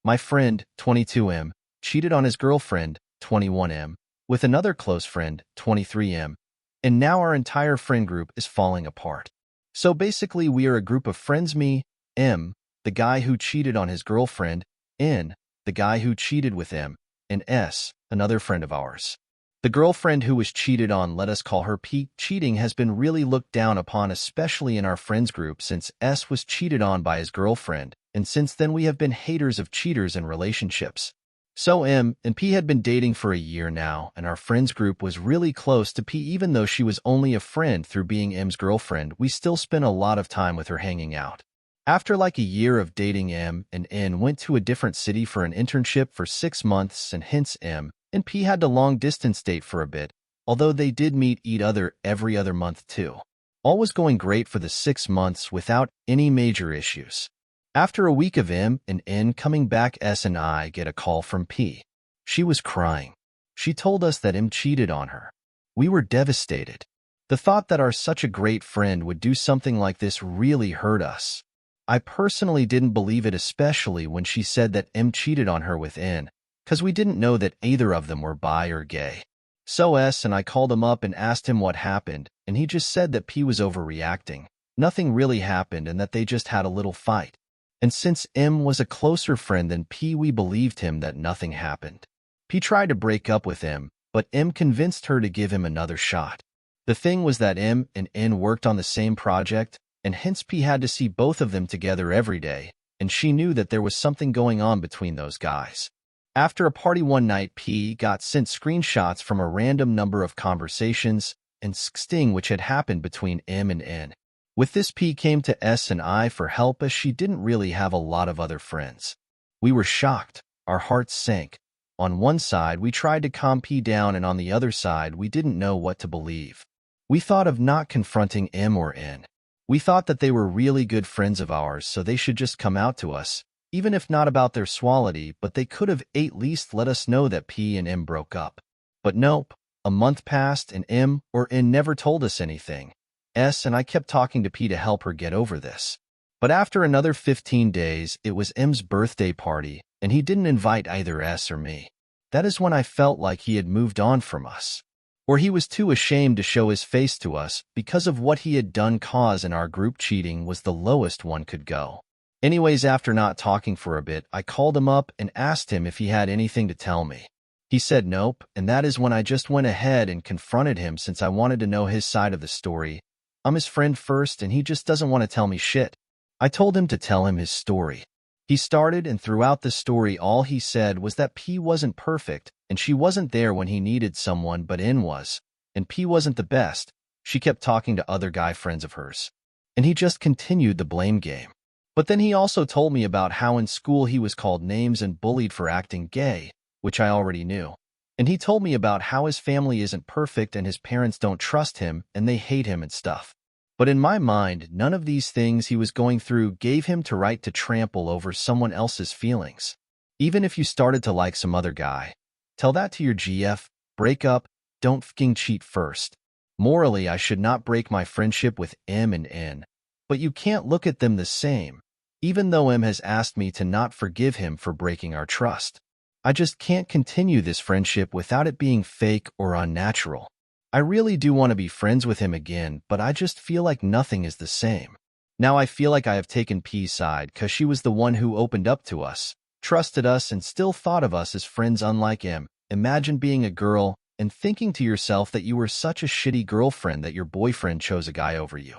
My friend, 22M, cheated on his girlfriend, 21M, with another close friend, 23M, and now our entire friend group is falling apart. So basically we are a group of friends: me, M, the guy who cheated on his girlfriend, N, the guy who cheated with M, and S, another friend of ours. The girlfriend who was cheated on, let us call her P. Cheating has been really looked down upon, especially in our friends group, since S was cheated on by his girlfriend, and since then we have been haters of cheaters in relationships. So M and P had been dating for a year now, and our friends group was really close to P. Even though she was only a friend through being M's girlfriend, we still spent a lot of time with her hanging out. After like a year of dating, M and N went to a different city for an internship for 6 months, and hence M and P had to long-distance date for a bit, although they did meet each other every other month too. All was going great for the 6 months without any major issues. After a week of M and N coming back, S and I get a call from P. She was crying. She told us that M cheated on her. We were devastated. The thought that our such a great friend would do something like this really hurt us. I personally didn't believe it, especially when she said that M cheated on her with N, because we didn't know that either of them were bi or gay. So S and I called him up and asked him what happened, and he just said that P was overreacting. Nothing really happened and that they just had a little fight. And since M was a closer friend than P, we believed him that nothing happened. P tried to break up with M, but M convinced her to give him another shot. The thing was that M and N worked on the same project, and hence P had to see both of them together every day, and she knew that there was something going on between those guys. After a party one night, P got sent screenshots from a random number of conversations and sexting which had happened between M and N. With this, P came to S and I for help, as she didn't really have a lot of other friends. We were shocked. Our hearts sank. On one side, we tried to calm P down, and on the other side, we didn't know what to believe. We thought of not confronting M or N. We thought that they were really good friends of ours, so they should just come out to us, even if not about their sexuality, but they could have at least let us know that P and M broke up. But nope. A month passed and M or N never told us anything. S and I kept talking to P to help her get over this. But after another 15 days, it was M's birthday party, and he didn't invite either S or me. That is when I felt like he had moved on from us. Or he was too ashamed to show his face to us because of what he had done, cause in our group cheating was the lowest one could go. Anyways, after not talking for a bit, I called him up and asked him if he had anything to tell me. He said nope, and that is when I just went ahead and confronted him, since I wanted to know his side of the story. I'm his friend first, and he just doesn't want to tell me shit. I told him to tell him his story. He started, and throughout the story all he said was that P wasn't perfect, and she wasn't there when he needed someone, but N was. And P wasn't the best. She kept talking to other guy friends of hers. And he just continued the blame game. But then he also told me about how in school he was called names and bullied for acting gay, which I already knew. And he told me about how his family isn't perfect and his parents don't trust him and they hate him and stuff. But in my mind, none of these things he was going through gave him the right to trample over someone else's feelings. Even if you started to like some other guy, tell that to your GF, break up, don't fucking cheat first. Morally, I should not break my friendship with M and N, but you can't look at them the same. Even though M has asked me to not forgive him for breaking our trust, I just can't continue this friendship without it being fake or unnatural. I really do want to be friends with him again, but I just feel like nothing is the same. Now I feel like I have taken P's side because she was the one who opened up to us, trusted us, and still thought of us as friends, unlike M. Imagine being a girl and thinking to yourself that you were such a shitty girlfriend that your boyfriend chose a guy over you.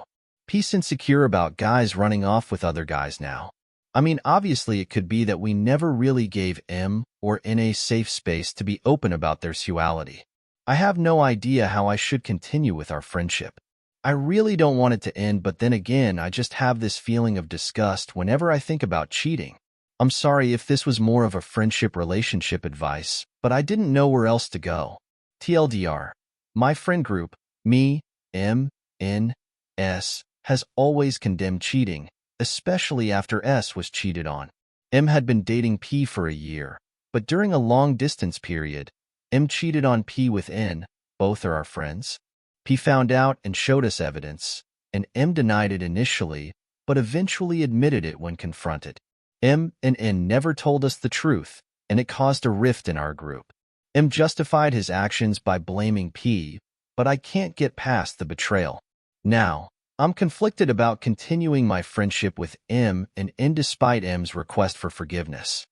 P's insecure about guys running off with other guys now. I mean, obviously it could be that we never really gave M or N a safe space to be open about their sexuality. I have no idea how I should continue with our friendship. I really don't want it to end, but then again, I just have this feeling of disgust whenever I think about cheating. I'm sorry if this was more of a friendship relationship advice, but I didn't know where else to go. TLDR, my friend group, me, M, N, S, has always condemned cheating, especially after S was cheated on. M had been dating P for a year, but during a long-distance period, M cheated on P with N. Both are our friends. P found out and showed us evidence, and M denied it initially, but eventually admitted it when confronted. M and N never told us the truth, and it caused a rift in our group. M justified his actions by blaming P, but I can't get past the betrayal. Now, I'm conflicted about continuing my friendship with M and N despite M's request for forgiveness.